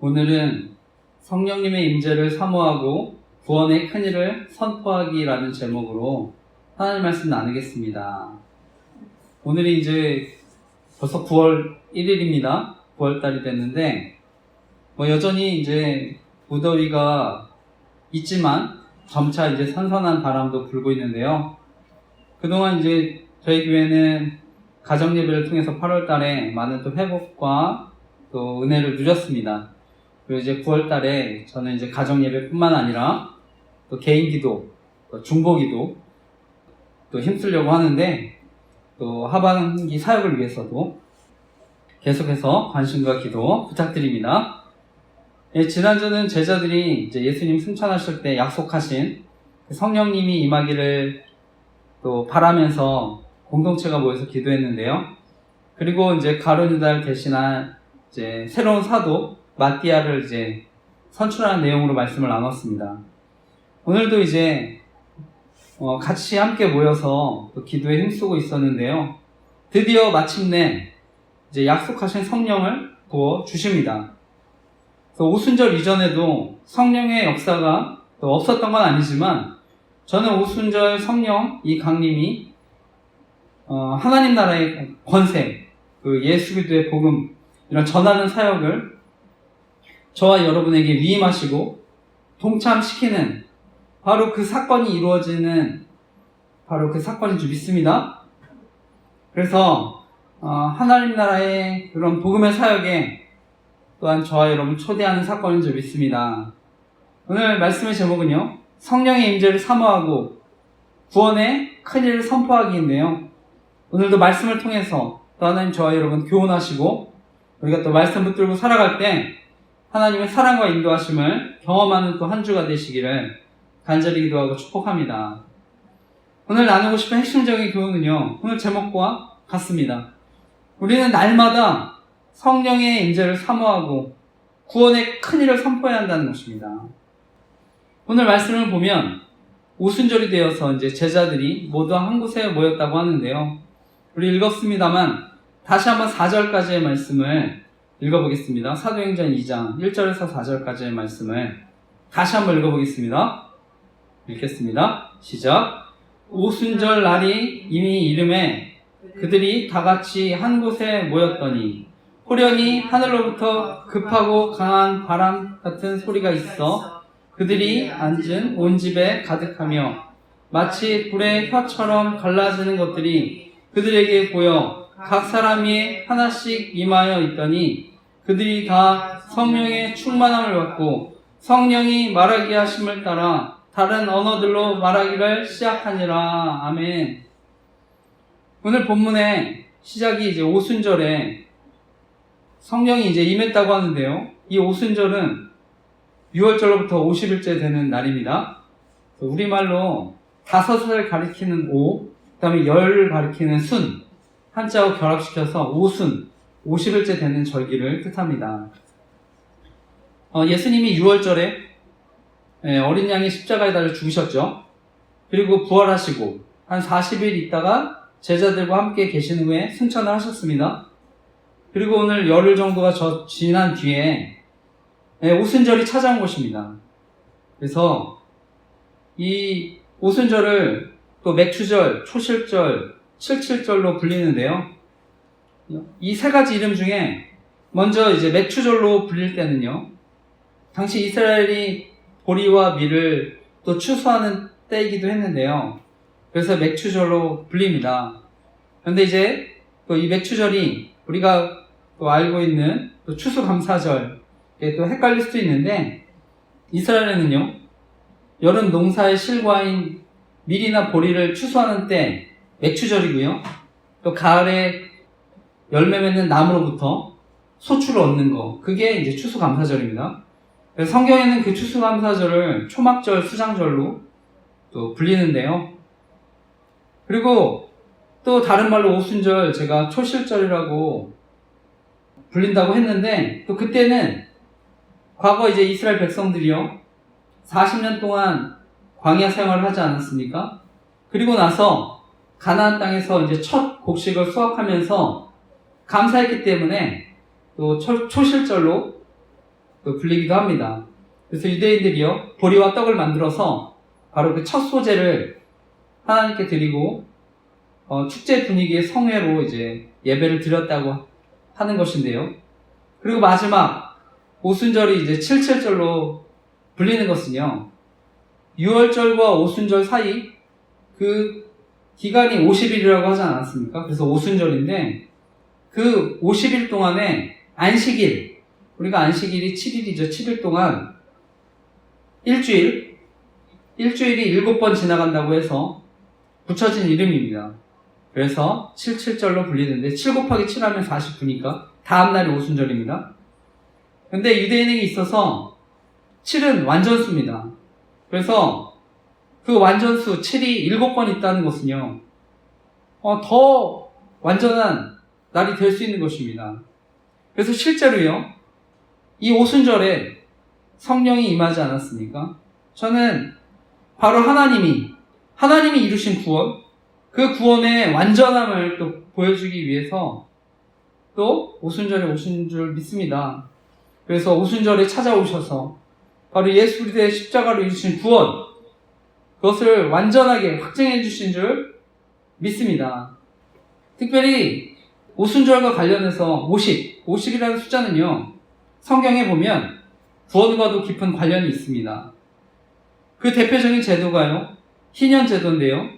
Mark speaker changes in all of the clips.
Speaker 1: 오늘은 성령님의 임재를 사모하고 구원의 큰일을 선포하기라는 제목으로 하나님 말씀 나누겠습니다. 오늘이 이제 벌써 9월 1일입니다. 9월달이 됐는데 여전히 이제 무더위가 있지만 점차 이제 선선한 바람도 불고 있는데요. 그동안 이제 저희 교회는 가정 예배를 통해서 8월달에 많은 또 회복과 또 은혜를 누렸습니다. 그리고 이제 9월달에 저는 이제 가정 예배뿐만 아니라 또 개인 기도, 또 중보 기도 또 힘쓰려고 하는데 또 하반기 사역을 위해서도 계속해서 관심과 기도 부탁드립니다. 지난주는 제자들이 이제 예수님 승천하실 때 약속하신 성령님이 임하기를 또 바라면서 공동체가 모여서 기도했는데요. 그리고 이제 가룟 유다를 대신한 이제 새로운 사도 마띠아를 이제 선출하는 내용으로 말씀을 나눴습니다. 오늘도 이제 같이 함께 모여서 또 기도에 힘쓰고 있었는데요. 드디어 마침내 이제 약속하신 성령을 부어 주십니다. 오순절 이전에도 성령의 역사가 또 없었던 건 아니지만 저는 오순절 성령 이 강림이 하나님 나라의 권세, 그 예수 그리스도의 복음 이런 전하는 사역을 저와 여러분에게 위임하시고 동참시키는 바로 그 사건이 이루어지는 바로 그 사건인 줄 믿습니다. 그래서 하나님 나라의 그런 복음의 사역에 또한 저와 여러분 초대하는 사건인 줄 믿습니다. 오늘 말씀의 제목은요, 성령의 임재를 사모하고 구원의 큰일을 선포하기인데요. 오늘도 말씀을 통해서 또 하나님 저와 여러분 교훈하시고 우리가 또 말씀 붙들고 살아갈 때 하나님의 사랑과 인도하심을 경험하는 또 한 주가 되시기를 간절히 기도하고 축복합니다. 오늘 나누고 싶은 핵심적인 교훈은요, 오늘 제목과 같습니다. 우리는 날마다 성령의 임재를 사모하고 구원의 큰일을 선포해야 한다는 것입니다. 오늘 말씀을 보면 오순절이 되어서 이제 제자들이 모두 한 곳에 모였다고 하는데요. 우리 읽었습니다만 다시 한번 4절까지의 말씀을 읽어보겠습니다. 사도행전 2장 1절에서 4절까지의 말씀을 다시 한번 읽어보겠습니다. 읽겠습니다. 시작. 오순절 날이 이미 이름에 그들이 다 같이 한 곳에 모였더니 호련히 하늘로부터 급하고 강한 바람 같은 소리가 있어 그들이 앉은 온 집에 가득하며 마치 불의 혀처럼 갈라지는 것들이 그들에게 보여 각 사람이 하나씩 임하여 있더니 그들이 다 성령의 충만함을 받고 성령이 말하게 하심을 따라 다른 언어들로 말하기를 시작하니라. 아멘. 오늘 본문의 시작이 이제 오순절에 성령이 이제 임했다고 하는데요. 이 오순절은 6월절로부터 50일째 되는 날입니다. 우리말로 5을 가리키는 오, 그 다음에 열을 가리키는 순, 한자와 결합시켜서 오순, 50일째 되는 절기를 뜻합니다. 예수님이 6월절에 어린 양의 십자가에 달려 죽으셨죠. 그리고 부활하시고 한 40일 있다가 제자들과 함께 계신 후에 승천을 하셨습니다. 그리고 오늘 열흘 정도가 지난 뒤에 오순절이 찾아온 것입니다. 그래서 이 오순절을 또 맥추절, 초실절, 칠칠절로 불리는데요. 이 세 가지 이름 중에 먼저 이제 맥추절로 불릴 때는요, 당시 이스라엘이 보리와 밀을 또 추수하는 때이기도 했는데요. 그래서 맥추절로 불립니다. 그런데 이제 또 이 맥추절이 우리가 또 알고 있는 또 추수감사절, 또 헷갈릴 수도 있는데, 이스라엘에는요, 여름 농사의 실과인 밀이나 보리를 추수하는 때 맥추절이고요. 또 가을에 열매 맺는 나무로부터 소출을 얻는 거, 그게 이제 추수감사절입니다. 그래서 성경에는 그 추수감사절을 초막절, 수장절로 또 불리는데요. 그리고 또 다른 말로 오순절, 제가 초실절이라고 불린다고 했는데, 또 그때는 과거 이제 이스라엘 백성들이요, 40년 동안 광야 생활을 하지 않았습니까? 그리고 나서 가나안 땅에서 이제 첫 곡식을 수확하면서 감사했기 때문에 또 초실절로 또 불리기도 합니다. 그래서 유대인들이요, 보리와 떡을 만들어서 바로 그 첫 소제를 하나님께 드리고 축제 분위기의 성회로 이제 예배를 드렸다고 하는 것인데요. 그리고 마지막 오순절이 이제 칠칠절로 불리는 것은요, 유월절과 오순절 사이 그 기간이 50일이라고 하지 않았습니까? 그래서 오순절인데 그 50일 동안에 안식일, 우리가 안식일이 7일이죠. 7일 동안 일주일이 7번 지나간다고 해서 붙여진 이름입니다. 그래서 77절로 불리는데 7 곱하기 7 하면 49니까 다음날이 오순절입니다. 근데 유대인에게 있어서 7은 완전수입니다. 그래서 그 완전수 7이 7번 있다는 것은요, 더 완전한 날이 될 수 있는 것입니다. 그래서 실제로요, 이 오순절에 성령이 임하지 않았습니까? 저는 바로 하나님이 이루신 구원, 그 구원의 완전함을 또 보여주기 위해서 또 오순절에 오신 줄 믿습니다. 그래서 오순절에 찾아오셔서 바로 예수 그리스도의 십자가로 이루신 구원, 그것을 완전하게 확증해 주신 줄 믿습니다. 특별히 오순절과 관련해서 50이라는 숫자는요, 성경에 보면 구원과도 깊은 관련이 있습니다. 그 대표적인 제도가요, 희년 제도인데요.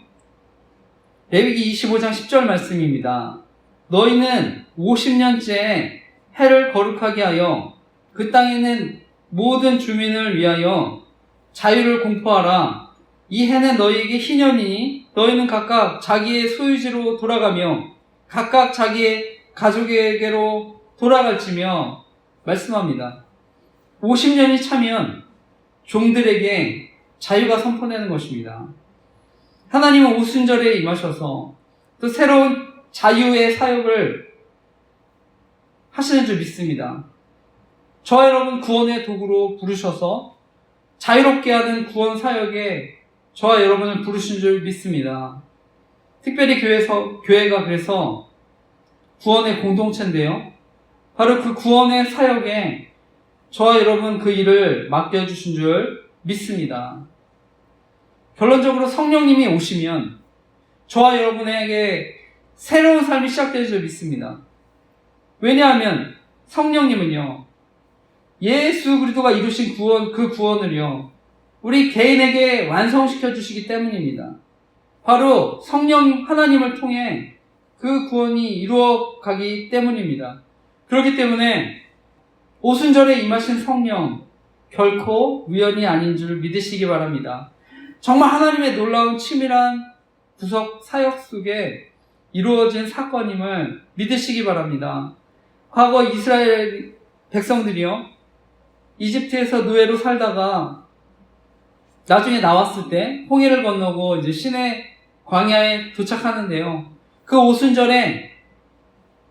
Speaker 1: 레위기 25장 10절 말씀입니다. 너희는 50년째 해를 거룩하게 하여 그 땅에 있는 모든 주민을 위하여 자유를 공포하라. 이 해는 너희에게 희년이니 너희는 각각 자기의 소유지로 돌아가며 각각 자기의 가족에게로 돌아갈지며 말씀합니다. 50년이 차면 종들에게 자유가 선포되는 것입니다. 하나님은 오순절에 임하셔서 또 새로운 자유의 사역을 하시는 줄 믿습니다. 저와 여러분 구원의 도구로 부르셔서 자유롭게 하는 구원 사역에 저와 여러분을 부르신 줄 믿습니다. 특별히 교회가 그래서 구원의 공동체인데요. 바로 그 구원의 사역에 저와 여러분 그 일을 맡겨주신 줄 믿습니다. 결론적으로 성령님이 오시면 저와 여러분에게 새로운 삶이 시작될 줄 믿습니다. 왜냐하면 성령님은요, 예수 그리스도가 이루신 구원, 그 구원을요, 우리 개인에게 완성시켜 주시기 때문입니다. 바로 성령 하나님을 통해 그 구원이 이루어가기 때문입니다. 그렇기 때문에 오순절에 임하신 성령 결코 우연이 아닌 줄 믿으시기 바랍니다. 정말 하나님의 놀라운 치밀한 구속 사역 속에 이루어진 사건임을 믿으시기 바랍니다. 과거 이스라엘 백성들이요, 이집트에서 노예로 살다가 나중에 나왔을 때 홍해를 건너고 이제 시내 광야에 도착하는데요. 그 오순절에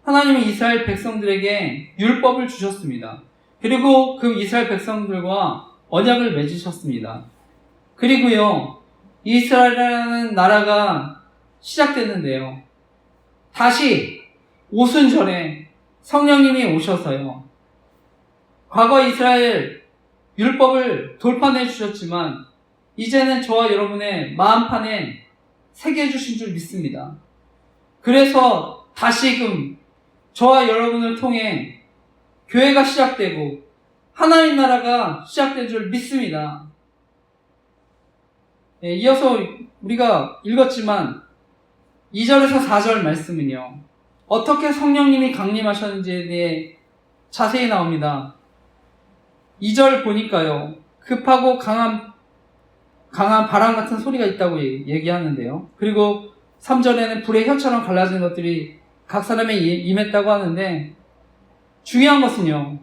Speaker 1: 하나님은 이스라엘 백성들에게 율법을 주셨습니다. 그리고 그 이스라엘 백성들과 언약을 맺으셨습니다. 그리고요, 이스라엘이라는 나라가 시작됐는데요. 다시 오순절에 성령님이 오셔서요, 과거 이스라엘 율법을 돌파해 주셨지만 이제는 저와 여러분의 마음판에 새겨주신 줄 믿습니다. 그래서 다시금 저와 여러분을 통해 교회가 시작되고 하나님 나라가 시작된 줄 믿습니다. 이어서 우리가 읽었지만 2절에서 4절 말씀은요, 어떻게 성령님이 강림하셨는지에 대해 자세히 나옵니다. 2절 보니까요, 급하고 강한 바람 같은 소리가 있다고 얘기하는데요. 그리고 3절에는 불의 혀처럼 갈라진 것들이 각 사람에 임했다고 하는데, 중요한 것은요,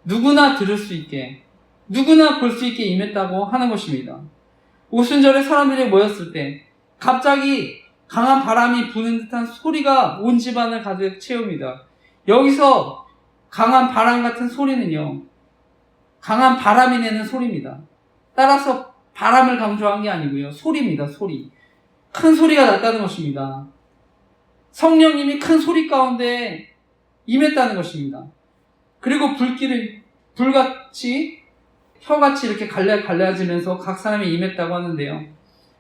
Speaker 1: 누구나 들을 수 있게, 누구나 볼 수 있게 임했다고 하는 것입니다. 오순절에 사람들이 모였을 때 갑자기 강한 바람이 부는 듯한 소리가 온 집안을 가득 채웁니다. 여기서 강한 바람 같은 소리는요, 강한 바람이 내는 소리입니다. 따라서 바람을 강조한 게 아니고요, 소리입니다. 소리. 큰 소리가 났다는 것입니다. 성령님이 큰 소리 가운데 임했다는 것입니다. 그리고 불같이 혀같이 이렇게 갈라지면서 각 사람이 임했다고 하는데요.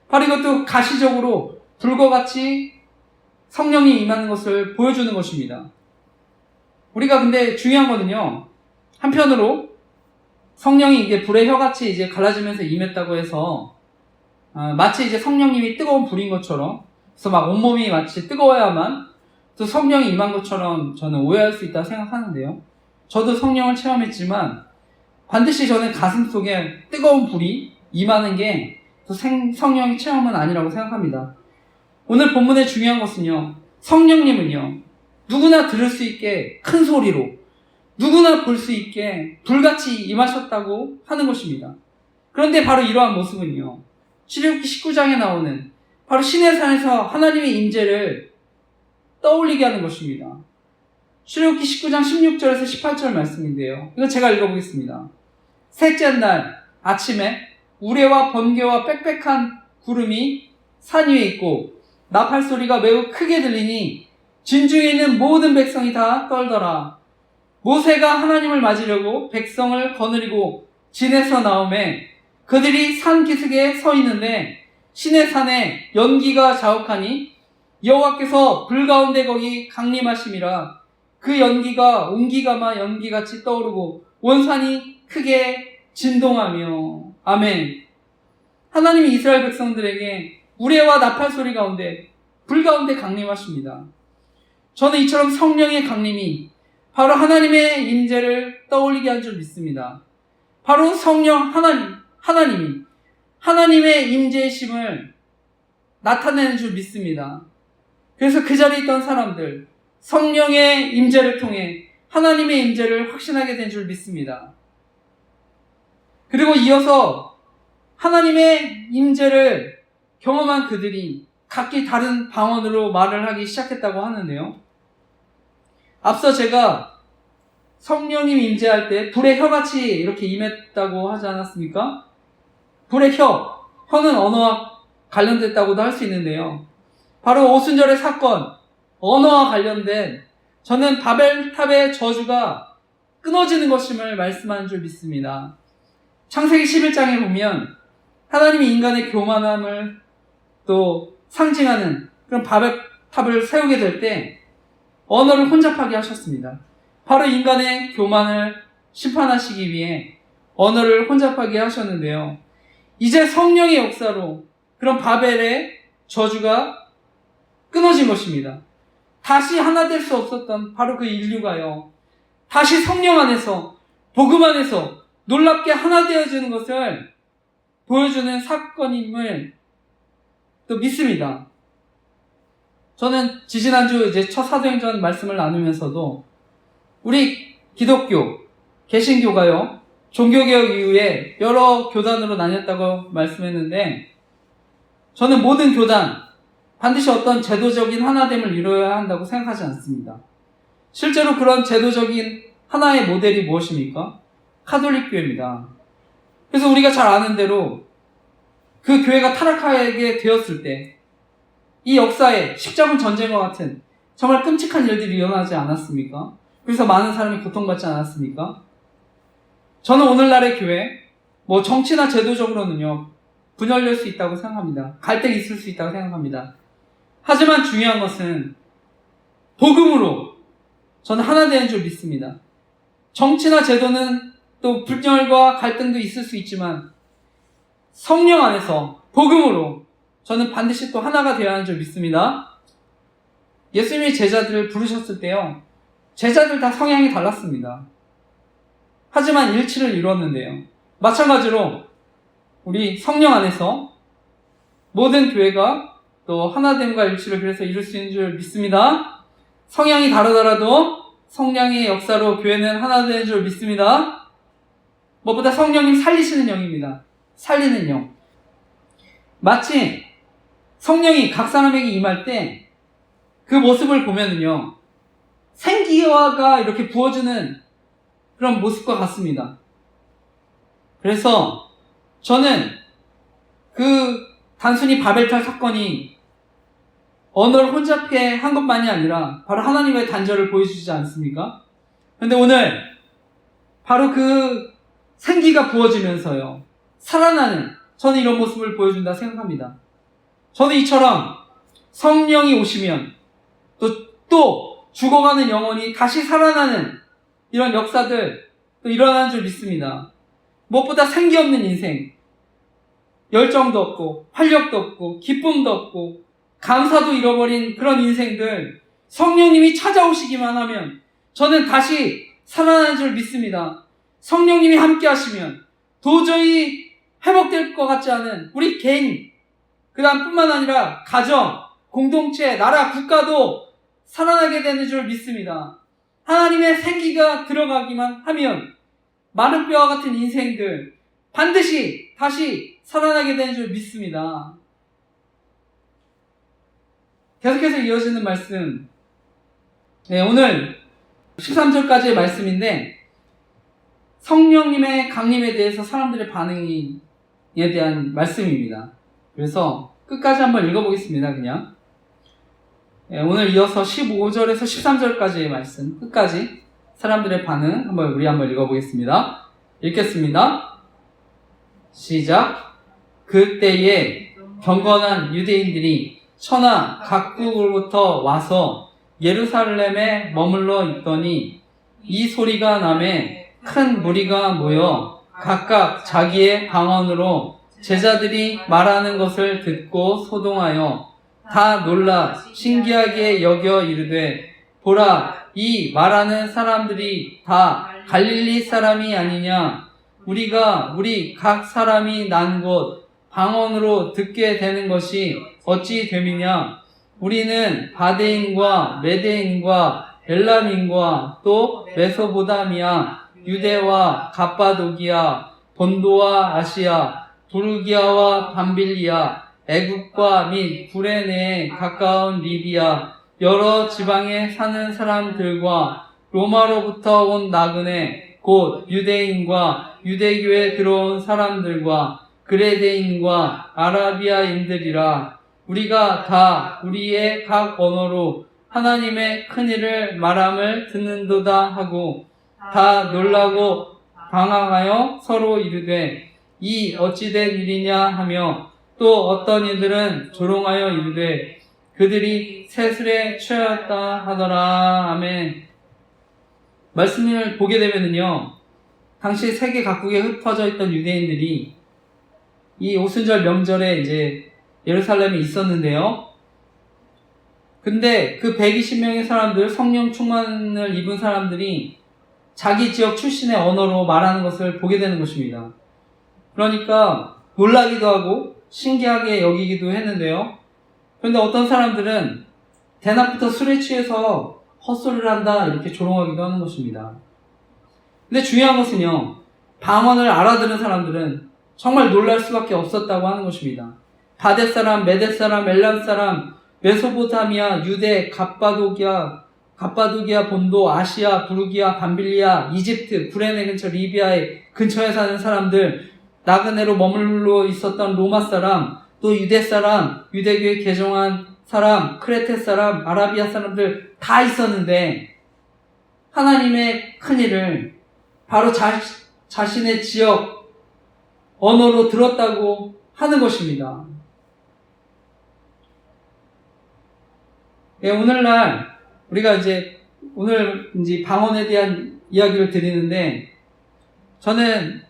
Speaker 1: 바로 이것도 가시적으로 불과 같이 성령이 임하는 것을 보여주는 것입니다. 우리가 근데 중요한 거는요, 한편으로 성령이 이게 불의 혀같이 이제 갈라지면서 임했다고 해서 마치 이제 성령님이 뜨거운 불인 것처럼, 그래서 막 온몸이 마치 뜨거워야만 또 성령이 임한 것처럼 저는 오해할 수 있다고 생각하는데요. 저도 성령을 체험했지만 반드시 저는 가슴 속에 뜨거운 불이 임하는 게 또 성령의 체험은 아니라고 생각합니다. 오늘 본문의 중요한 것은요, 성령님은요, 누구나 들을 수 있게 큰 소리로, 누구나 볼 수 있게 불같이 임하셨다고 하는 것입니다. 그런데 바로 이러한 모습은요, 출애굽기 19장에 나오는 바로 시내산에서 하나님의 임재를 떠올리게 하는 것입니다. 출애굽기 19장 16절에서 18절 말씀인데요. 이거 제가 읽어보겠습니다. 셋째 날 아침에 우레와 번개와 빽빽한 구름이 산 위에 있고 나팔 소리가 매우 크게 들리니 진중에 있는 모든 백성이 다 떨더라. 모세가 하나님을 맞으려고 백성을 거느리고 진에서 나오매 그들이 산 기슭에 서 있는데 시내산에 연기가 자욱하니 여호와께서 불 가운데 거기 강림하심이라. 그 연기가 옹기가마 연기같이 떠오르고 온 산이 크게 진동하며. 아멘. 하나님이 이스라엘 백성들에게 우레와 나팔 소리 가운데 불 가운데 강림하십니다. 저는 이처럼 성령의 강림이 바로 하나님의 임재를 떠올리게 한 줄 믿습니다. 바로 성령 하나님이 하나님의 임재심을 나타내는 줄 믿습니다. 그래서 그 자리에 있던 사람들, 성령의 임재를 통해 하나님의 임재를 확신하게 된 줄 믿습니다. 그리고 이어서 하나님의 임재를 경험한 그들이 각기 다른 방언으로 말을 하기 시작했다고 하는데요. 앞서 제가 성령님 임재할 때 불의 혀같이 이렇게 임했다고 하지 않았습니까? 불의 혀는 언어와 관련됐다고도 할 수 있는데요. 바로 오순절의 사건, 언어와 관련된 저는 바벨탑의 저주가 끊어지는 것임을 말씀하는 줄 믿습니다. 창세기 11장에 보면 하나님이 인간의 교만함을 또 상징하는 그런 바벨탑을 세우게 될 때 언어를 혼잡하게 하셨습니다. 바로 인간의 교만을 심판하시기 위해 언어를 혼잡하게 하셨는데요. 이제 성령의 역사로 그런 바벨의 저주가 끊어진 것입니다. 다시 하나 될 수 없었던 바로 그 인류가요, 다시 성령 안에서, 복음 안에서 놀랍게 하나 되어지는 것을 보여주는 사건임을 또 믿습니다. 저는 지지난주 이제 첫 사도행전 말씀을 나누면서도 우리 기독교, 개신교가요, 종교개혁 이후에 여러 교단으로 나뉘었다고 말씀했는데, 저는 모든 교단 반드시 어떤 제도적인 하나됨을 이루어야 한다고 생각하지 않습니다. 실제로 그런 제도적인 하나의 모델이 무엇입니까? 카톨릭 교회입니다. 그래서 우리가 잘 아는 대로 그 교회가 타락하게 되었을 때 이 역사에 십자군 전쟁과 같은 정말 끔찍한 일들이 일어나지 않았습니까? 그래서 많은 사람이 고통받지 않았습니까? 저는 오늘날의 교회, 정치나 제도적으로는요, 분열될 수 있다고 생각합니다. 갈등이 있을 수 있다고 생각합니다. 하지만 중요한 것은 복음으로 저는 하나 되는 줄 믿습니다. 정치나 제도는 또 분열과 갈등도 있을 수 있지만 성령 안에서 복음으로 저는 반드시 또 하나가 되어야 하는 줄 믿습니다. 예수님이 제자들을 부르셨을 때요, 제자들 다 성향이 달랐습니다. 하지만 일치를 이루었는데요. 마찬가지로 우리 성령 안에서 모든 교회가 또 하나됨과 일치를 그래서 이룰 수 있는 줄 믿습니다. 성향이 다르더라도 성령의 역사로 교회는 하나 되는 줄 믿습니다. 무엇보다 성령님 살리시는 영입니다. 살리는 영. 마치 성령이 각 사람에게 임할 때 그 모습을 보면은요, 생기가 이렇게 부어주는 그런 모습과 같습니다. 그래서 저는 그 단순히 바벨탑 사건이 언어를 혼잡해 한 것만이 아니라 바로 하나님의 단절을 보여주지 않습니까? 그런데 오늘 바로 그 생기가 부어지면서요, 살아나는, 저는 이런 모습을 보여준다 생각합니다. 저는 이처럼 성령이 오시면 또 죽어가는 영혼이 다시 살아나는 이런 역사들 또 일어나는 줄 믿습니다. 무엇보다 생기 없는 인생, 열정도 없고 활력도 없고 기쁨도 없고 감사도 잃어버린 그런 인생들, 성령님이 찾아오시기만 하면 저는 다시 살아나는 줄 믿습니다. 성령님이 함께 하시면 도저히 회복될 것 같지 않은 우리 개인, 그 다음 뿐만 아니라 가정, 공동체, 나라, 국가도 살아나게 되는 줄 믿습니다. 하나님의 생기가 들어가기만 하면 마른 뼈와 같은 인생들 반드시 다시 살아나게 되는 줄 믿습니다. 계속해서 이어지는 말씀, 오늘 13절까지의 말씀인데, 성령님의 강림에 대해서 사람들의 반응에 대한 말씀입니다. 그래서 끝까지 한번 읽어보겠습니다. 그냥 오늘 이어서 15절에서 13절까지의 말씀 끝까지 사람들의 반응 우리 한번 읽어보겠습니다. 읽겠습니다. 시작. 그때에 경건한 유대인들이 천하 각국으로부터 와서 예루살렘에 머물러 있더니 이 소리가 나매 큰 무리가 모여 각각 자기의 방언으로 제자들이 말하는 것을 듣고 소동하여 다 놀라 신기하게 여겨 이르되, 보라, 이 말하는 사람들이 다 갈릴리 사람이 아니냐? 우리 각 사람이 난 곳 방언으로 듣게 되는 것이 어찌 됨이냐? 우리는 바데인과 메데인과 엘람인과 또 메소보다미아, 유대와 갑바도기아, 본도와 아시아, 부르기아와 밤빌리아, 애국과 및 구레네에 가까운 리비아, 여러 지방에 사는 사람들과 로마로부터 온 나그네, 곧 유대인과 유대교에 들어온 사람들과 그레데인과 아라비아인들이라. 우리가 다 우리의 각 언어로 하나님의 큰일을 말함을 듣는도다 하고 다 놀라고 당황하여 서로 이르되, 이 어찌된 일이냐 하며, 또 어떤 이들은 조롱하여 이르되 그들이 세술에 취하였다 하더라. 아멘. 말씀을 보게 되면은요, 당시 세계 각국에 흩어져 있던 유대인들이 이 오순절 명절에 이제 예루살렘에 있었는데요. 근데 그 120명의 사람들, 성령 충만을 입은 사람들이 자기 지역 출신의 언어로 말하는 것을 보게 되는 것입니다. 그러니까 놀라기도 하고 신기하게 여기기도 했는데요. 그런데 어떤 사람들은 대낮부터 술에 취해서 헛소리를 한다 이렇게 조롱하기도 하는 것입니다. 근데 중요한 것은요, 방언을 알아듣는 사람들은 정말 놀랄 수밖에 없었다고 하는 것입니다. 바데 사람, 메데 사람, 엘람 사람, 메소포타미아, 유대, 갑바도기아, 본도, 아시아, 부르기아, 밤빌리아, 이집트, 구레네 근처 리비아의 근처에 사는 사람들, 나그네로 머물러 있었던 로마 사람, 또 유대 사람, 유대교에 개종한 사람, 크레테 사람, 아라비아 사람들 다 있었는데 하나님의 큰일을 바로 자신의 지역 언어로 들었다고 하는 것입니다. 오늘날 우리가 오늘 방언에 대한 이야기를 드리는데, 저는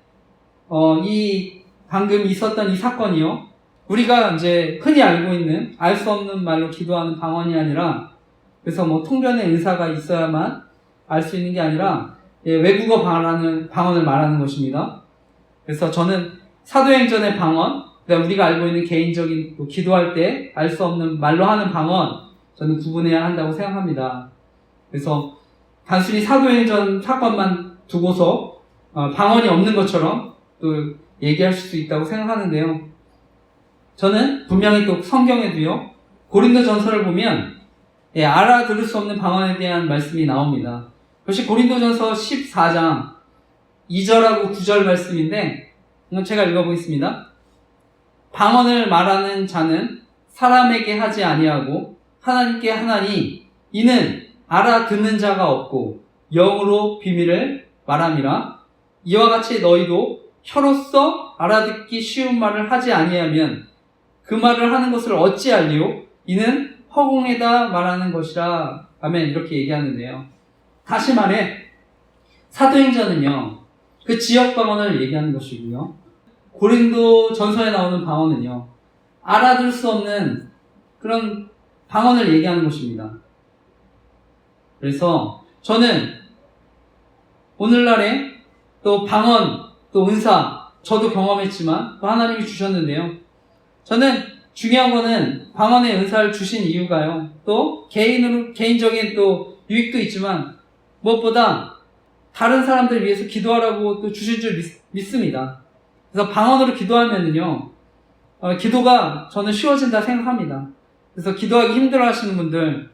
Speaker 1: 이 방금 있었던 이 사건이요, 우리가 흔히 알고 있는 알 수 없는 말로 기도하는 방언이 아니라, 그래서 통변의 은사가 있어야만 알 수 있는 게 아니라 외국어 방언을 말하는 것입니다. 그래서 저는 사도행전의 방언, 그러니까 우리가 알고 있는 개인적인 기도할 때 알 수 없는 말로 하는 방언, 저는 구분해야 한다고 생각합니다. 그래서 단순히 사도행전 사건만 두고서 방언이 없는 것처럼 또 얘기할 수 있다고 생각하는데요. 저는 분명히 또 성경에도요, 고린도전서를 보면 알아들을 수 없는 방언에 대한 말씀이 나옵니다. 그것이 고린도전서 14장 2절하고 9절 말씀인데, 제가 읽어보겠습니다. 방언을 말하는 자는 사람에게 하지 아니하고 하나님께 하나니, 이는 알아듣는 자가 없고 영으로 비밀을 말함이라. 이와 같이 너희도 혀로서 알아듣기 쉬운 말을 하지 아니하면 그 말을 하는 것을 어찌할리요? 이는 허공에다 말하는 것이라. 아멘. 이렇게 얘기하는데요. 다시 말해 사도행전은요, 그 지역 방언을 얘기하는 것이고요. 고린도 전서에 나오는 방언은요, 알아들 수 없는 그런 방언을 얘기하는 것입니다. 그래서 저는 오늘날에 또 방언, 또 은사, 저도 경험했지만 또 하나님이 주셨는데요. 저는 중요한 거는 방언의 은사를 주신 이유가요, 또 개인적인 또 유익도 있지만 무엇보다 다른 사람들을 위해서 기도하라고 또 주신 줄 믿습니다. 그래서 방언으로 기도하면은요, 기도가 저는 쉬워진다 생각합니다. 그래서 기도하기 힘들어 하시는 분들,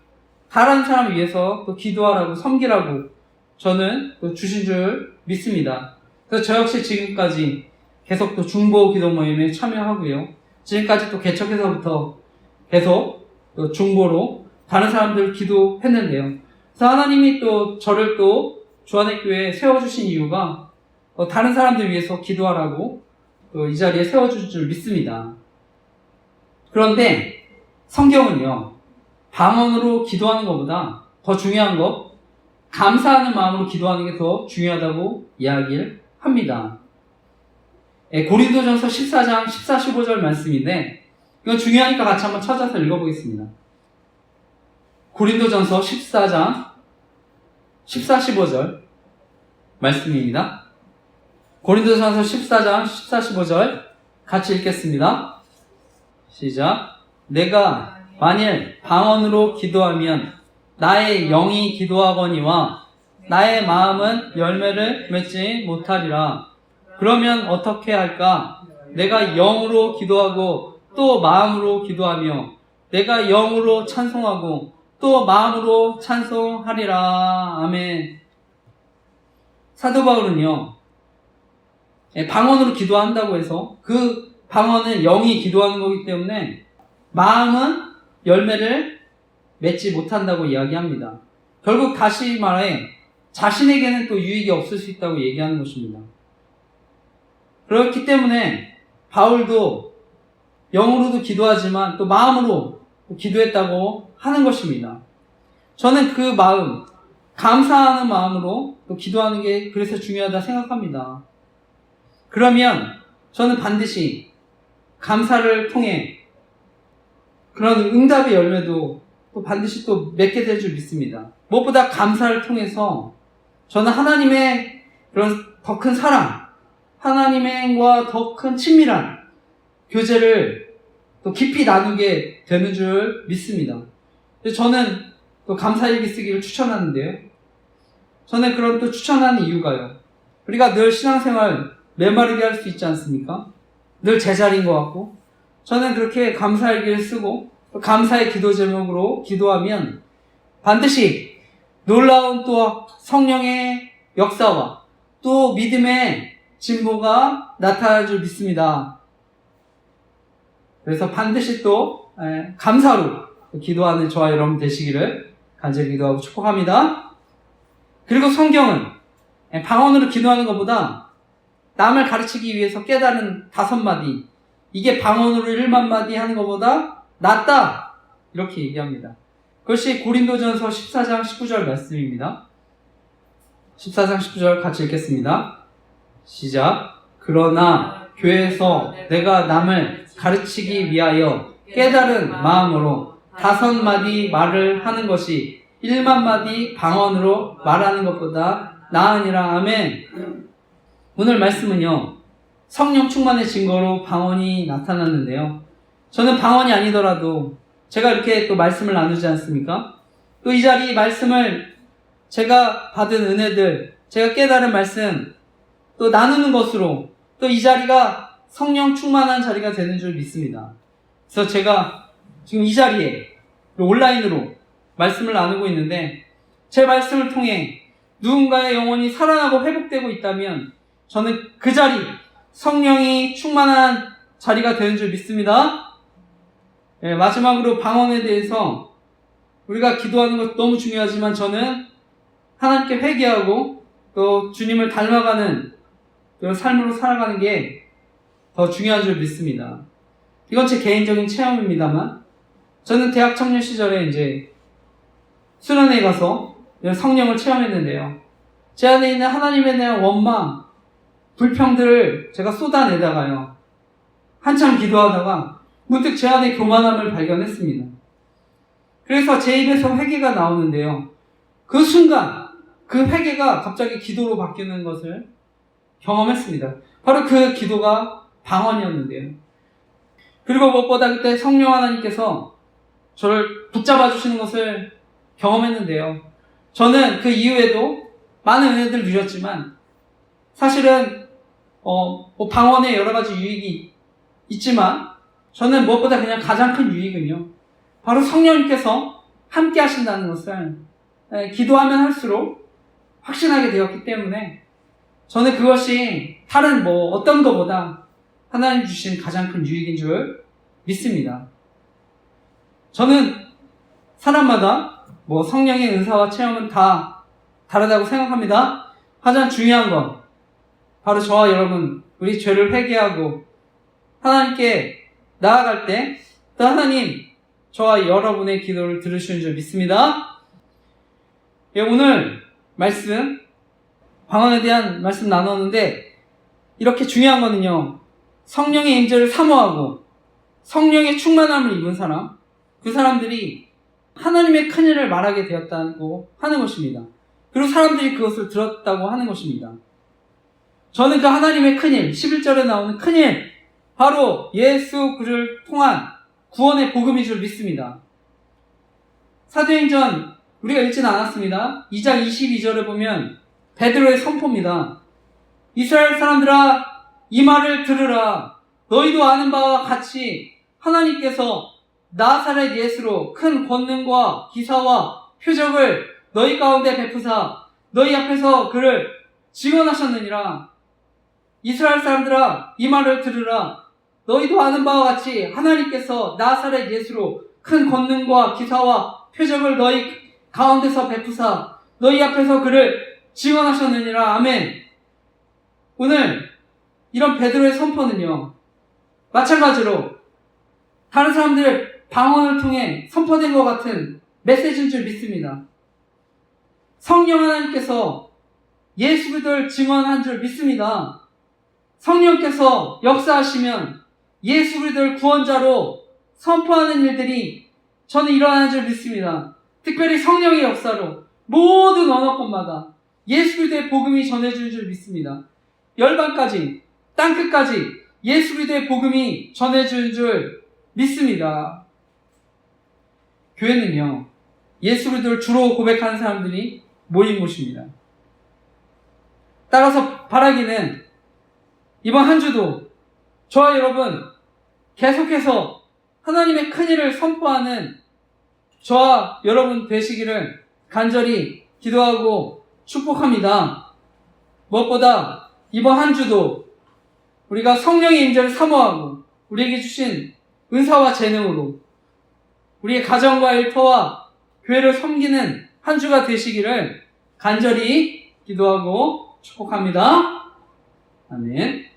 Speaker 1: 다른 사람을 위해서 또 기도하라고, 섬기라고 저는 또 주신 줄 믿습니다. 그래서 저 역시 지금까지 계속 또 중보 기도 모임에 참여하고요. 지금까지 또 개척해서부터 계속 또 중보로 다른 사람들 기도했는데요. 그래서 하나님이 또 저를 또 주안의교회에 세워주신 이유가 다른 사람들 위해서 기도하라고 또 이 자리에 세워줄 줄 믿습니다. 그런데 성경은요, 방언으로 기도하는 것보다 더 중요한 것, 감사하는 마음으로 기도하는 게 더 중요하다고 이야기를 합니다. 고린도전서 14장 14, 15절 말씀인데 이건 중요하니까 같이 한번 찾아서 읽어보겠습니다. 고린도전서 14장 14, 15절 말씀입니다. 고린도전서 14장 14, 15절 같이 읽겠습니다. 시작. 내가 만일 방언으로 기도하면 나의 영이 기도하거니와 나의 마음은 열매를 맺지 못하리라. 그러면 어떻게 할까? 내가 영으로 기도하고 또 마음으로 기도하며 내가 영으로 찬송하고 또 마음으로 찬송하리라. 아멘. 사도 바울은요, 방언으로 기도한다고 해서 그 방언은 영이 기도하는 거기 때문에 마음은 열매를 맺지 못한다고 이야기합니다. 결국 다시 말해 자신에게는 또 유익이 없을 수 있다고 얘기하는 것입니다. 그렇기 때문에 바울도 영으로도 기도하지만 또 마음으로 기도했다고 하는 것입니다. 저는 그 마음, 감사하는 마음으로 또 기도하는 게 그래서 중요하다 생각합니다. 그러면 저는 반드시 감사를 통해 그런 응답의 열매도 또 반드시 또 맺게 될 줄 믿습니다. 무엇보다 감사를 통해서 저는 하나님의 그런 더 큰 사랑, 하나님과 더 큰 친밀한 교제를 또 깊이 나누게 되는 줄 믿습니다. 저는 또 감사일기 쓰기를 추천하는데요. 저는 그런 또 추천하는 이유가요, 우리가 늘 신앙생활 메마르게 할 수 있지 않습니까? 늘 제자리인 것 같고, 저는 그렇게 감사일기를 쓰고 감사의 기도 제목으로 기도하면 반드시 놀라운 또 성령의 역사와 또 믿음의 진보가 나타날 줄 믿습니다. 그래서 반드시 또 감사로 기도하는 저와 여러분 되시기를 간절히 기도하고 축복합니다. 그리고 성경은 방언으로 기도하는 것보다 남을 가르치기 위해서 깨달은 5마디, 이게 방언으로 1만 마디 하는 것보다 낫다, 이렇게 얘기합니다. 그것이 고린도전서 14장 19절 말씀입니다. 14장 19절 같이 읽겠습니다. 시작. 그러나 교회에서 내가 남을 가르치기 위하여 깨달은 마음으로 5마디 말을 하는 것이 1만 마디 방언으로 말하는 것보다 나으니라. 아멘. 오늘 말씀은요, 성령 충만의 증거로 방언이 나타났는데요. 저는 방언이 아니더라도 제가 이렇게 또 말씀을 나누지 않습니까? 또 이 자리 말씀을 제가 받은 은혜들, 제가 깨달은 말씀 또 나누는 것으로 또 이 자리가 성령 충만한 자리가 되는 줄 믿습니다. 그래서 제가 지금 이 자리에 온라인으로 말씀을 나누고 있는데 제 말씀을 통해 누군가의 영혼이 살아나고 회복되고 있다면 저는 그 자리, 성령이 충만한 자리가 되는 줄 믿습니다. 마지막으로 방언에 대해서 우리가 기도하는 것 너무 중요하지만 저는 하나님께 회개하고 또 주님을 닮아가는 그런 삶으로 살아가는 게 더 중요한 줄 믿습니다. 이건 제 개인적인 체험입니다만, 저는 대학 청년 시절에 이제 수련회에 가서 성령을 체험했는데요. 제 안에 있는 하나님에 대한 원망, 불평들을 제가 쏟아내다가요, 한참 기도하다가 문득 제 안에 교만함을 발견했습니다. 그래서 제 입에서 회개가 나오는데요, 그 순간 그 회개가 갑자기 기도로 바뀌는 것을 경험했습니다. 바로 그 기도가 방언이었는데요. 그리고 무엇보다 그때 성령 하나님께서 저를 붙잡아 주시는 것을 경험했는데요. 저는 그 이후에도 많은 은혜들을 누렸지만, 사실은 방언에 여러 가지 유익이 있지만, 저는 무엇보다 그냥 가장 큰 유익은요, 바로 성령님께서 함께 하신다는 것을 기도하면 할수록 확신하게 되었기 때문에, 저는 그것이 다른 어떤 것보다 하나님 주신 가장 큰 유익인 줄 믿습니다. 저는 사람마다 성령의 은사와 체험은 다 다르다고 생각합니다. 가장 중요한 건 바로 저와 여러분, 우리 죄를 회개하고 하나님께 나아갈 때 또 하나님 저와 여러분의 기도를 들으시는 줄 믿습니다. 오늘 말씀, 방언에 대한 말씀 나눴는데, 이렇게 중요한 거는요, 성령의 임재를 사모하고 성령의 충만함을 입은 사람, 그 사람들이 하나님의 큰일을 말하게 되었다고 하는 것입니다. 그리고 사람들이 그것을 들었다고 하는 것입니다. 저는 그 하나님의 큰일, 11절에 나오는 큰일, 바로 예수 그를 통한 구원의 복음인 줄 믿습니다. 사도행전 우리가 읽지는 않았습니다. 2장 22절에 보면 베드로의 선포입니다. 이스라엘 사람들아, 이 말을 들으라. 너희도 아는 바와 같이 하나님께서 나사렛 예수로 큰 권능과 기사와 표적을 너희 가운데 베푸사 너희 앞에서 그를 증언하셨느니라. 이스라엘 사람들아, 이 말을 들으라. 너희도 아는 바와 같이 하나님께서 나사렛 예수로 큰 권능과 기사와 표적을 너희 가운데서 베푸사 너희 앞에서 그를 증언하셨느니라. 아멘. 오늘 이런 베드로의 선포는요, 마찬가지로 다른 사람들의 방언을 통해 선포된 것 같은 메시지인 줄 믿습니다. 성령 하나님께서 예수 그리스도를 증언한 줄 믿습니다. 성령께서 역사하시면 예수 그리스도를 구원자로 선포하는 일들이 저는 일어나는 줄 믿습니다. 특별히 성령의 역사로 모든 언어권마다 예수 그리스도의 복음이 전해지는 줄 믿습니다. 열방까지, 땅끝까지 예수 그리스도의 복음이 전해지는 줄 믿습니다. 교회는요, 예수 그리스도를 주로 고백하는 사람들이 모인 곳입니다. 따라서 바라기는 이번 한 주도 저와 여러분 계속해서 하나님의 큰일을 선포하는 저와 여러분 되시기를 간절히 기도하고 축복합니다. 무엇보다 이번 한 주도 우리가 성령의 임재를 사모하고 우리에게 주신 은사와 재능으로 우리의 가정과 일터와 교회를 섬기는 한 주가 되시기를 간절히 기도하고 축복합니다. 아멘.